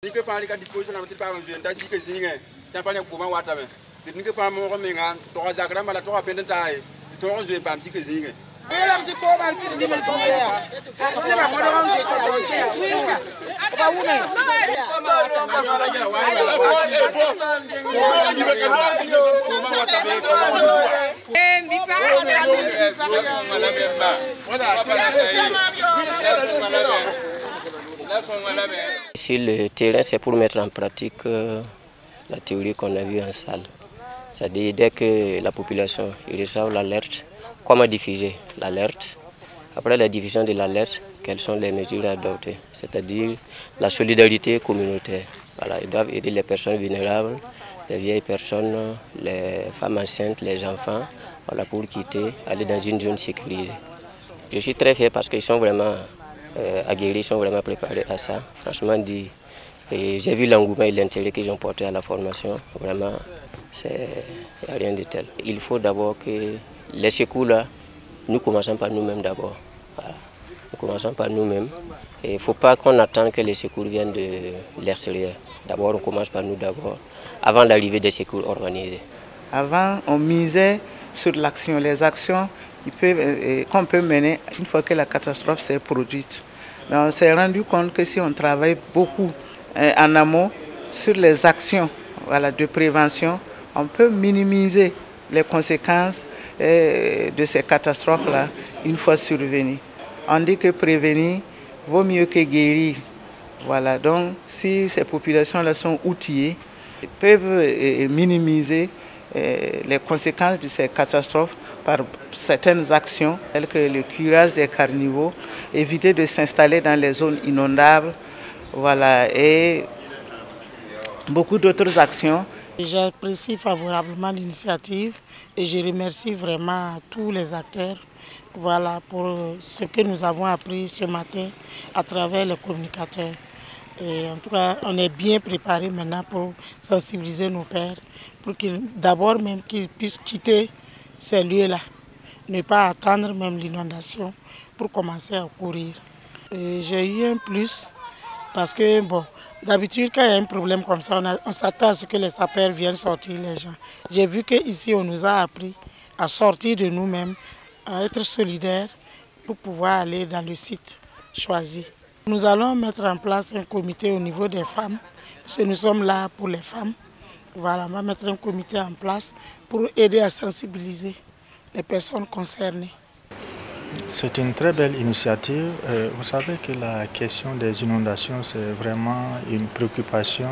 Ni que faire les dispositions dans le par un jeune, si que signe, t'as pas les courants watame. Ni que faire mon reméngan, t'auras zakra mal à toi à peine de taille, t'auras joué par si que signe. Ela mti ko ba ni me soya. Ni ba mo do nse to to swinga. Ba wuna. Ici, le terrain, c'est pour mettre en pratique la théorie qu'on a vue en salle. C'est-à-dire, dès que la population reçoit l'alerte, comment diffuser l'alerte. Après la diffusion de l'alerte, quelles sont les mesures à adopter? C'est-à-dire la solidarité communautaire. Voilà, ils doivent aider les personnes vulnérables, les vieilles personnes, les femmes enceintes, les enfants, voilà, pour quitter, aller dans une zone sécurisée. Je suis très fier parce qu'ils sont vraiment aguerris, ils sont vraiment préparés à ça. Franchement dit, j'ai vu l'engouement et l'intérêt qu'ils ont porté à la formation. Vraiment, il n'y a rien de tel. Il faut d'abord que les secours là, nous commençons par nous-mêmes d'abord. Voilà. Nous commençons par nous-mêmes. Il ne faut pas qu'on attende que les secours viennent de l'extérieur. D'abord, on commence par nous d'abord, avant l'arrivée des secours organisés. Avant, on misait sur l'action, les actions qu'on peut mener une fois que la catastrophe s'est produite. Mais on s'est rendu compte que si on travaille beaucoup en amont sur les actions, voilà, de prévention, on peut minimiser les conséquences de ces catastrophes-là une fois survenues. On dit que prévenir vaut mieux que guérir. Voilà, donc si ces populations-là sont outillées, elles peuvent minimiser les conséquences de ces catastrophes par certaines actions, telles que le curage des carnivaux, éviter de s'installer dans les zones inondables, voilà, et beaucoup d'autres actions. J'apprécie favorablement l'initiative et je remercie vraiment tous les acteurs, voilà, pour ce que nous avons appris ce matin à travers les communicateurs. Et en tout cas, on est bien préparés maintenant pour sensibiliser nos pères, pour qu'ils d'abord même qu'ils puissent quitter ces lieux-là, ne pas attendre même l'inondation pour commencer à courir. J'ai eu un plus parce que bon, d'habitude quand il y a un problème comme ça, on s'attend à ce que les sapeurs viennent sortir les gens. J'ai vu qu'ici on nous a appris à sortir de nous-mêmes, à être solidaires pour pouvoir aller dans le site choisi. Nous allons mettre en place un comité au niveau des femmes, parce que nous sommes là pour les femmes. Voilà, on va mettre un comité en place pour aider à sensibiliser les personnes concernées. C'est une très belle initiative. Vous savez que la question des inondations, c'est vraiment une préoccupation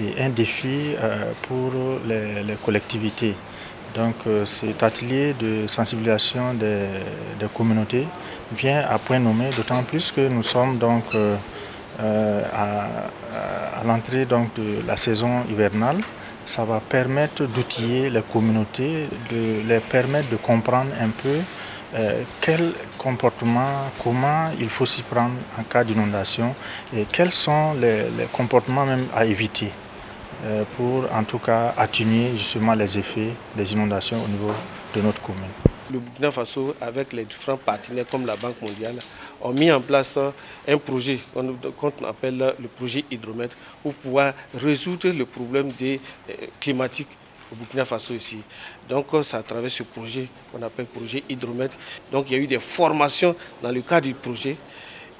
et un défi pour les collectivités. Donc cet atelier de sensibilisation des communautés vient à point nommé, d'autant plus que nous sommes donc à l'entrée de la saison hivernale. Ça va permettre d'outiller les communautés, de les permettre de comprendre un peu quel comportement, comment il faut s'y prendre en cas d'inondation et quels sont les comportements même à éviter pour en tout cas atténuer justement les effets des inondations au niveau de notre commune. Le Burkina Faso, avec les différents partenaires comme la Banque mondiale, ont mis en place un projet qu'on appelle le projet Hydromètre pour pouvoir résoudre le problème climatique au Burkina Faso ici. Donc c'est à travers ce projet qu'on appelle projet Hydromètre. Donc il y a eu des formations dans le cadre du projet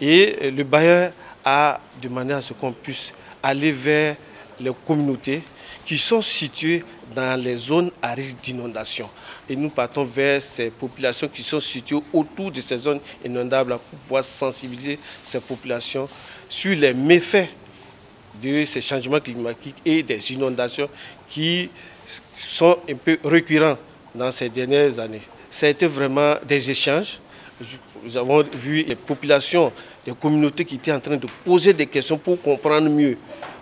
et le bailleur a demandé à ce qu'on puisse aller vers les communautés qui sont situées dans les zones à risque d'inondation. Et nous partons vers ces populations qui sont situées autour de ces zones inondables pour pouvoir sensibiliser ces populations sur les méfaits de ces changements climatiques et des inondations qui sont un peu récurrents dans ces dernières années. Ça a été vraiment des échanges. Nous avons vu les populations, les communautés qui étaient en train de poser des questions pour comprendre mieux.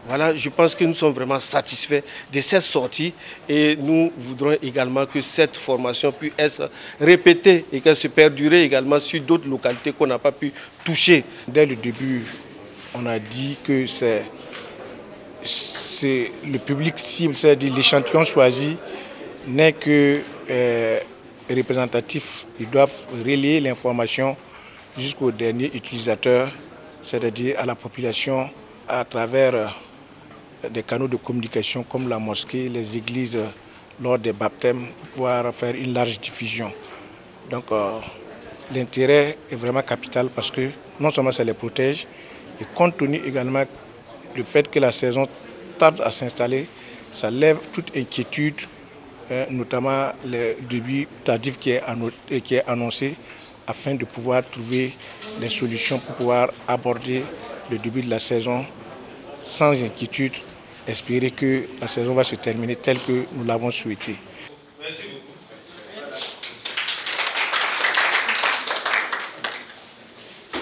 Voilà, je pense que nous sommes vraiment satisfaits de cette sortie et nous voudrons également que cette formation puisse être répétée et qu'elle se perdure également sur d'autres localités qu'on n'a pas pu toucher. Dès le début, on a dit que c'est le public cible, c'est-à-dire l'échantillon choisi n'est que représentatif. Ils doivent relayer l'information jusqu'au dernier utilisateur, c'est-à-dire à la population à travers des canaux de communication comme la mosquée, les églises lors des baptêmes pour pouvoir faire une large diffusion. Donc l'intérêt est vraiment capital parce que non seulement ça les protège, et compte tenu également du fait que la saison tarde à s'installer, ça lève toute inquiétude, notamment le début tardif qui est annoncé, afin de pouvoir trouver des solutions pour pouvoir aborder le début de la saison sans inquiétude, espérer que la saison va se terminer telle que nous l'avons souhaité. Merci.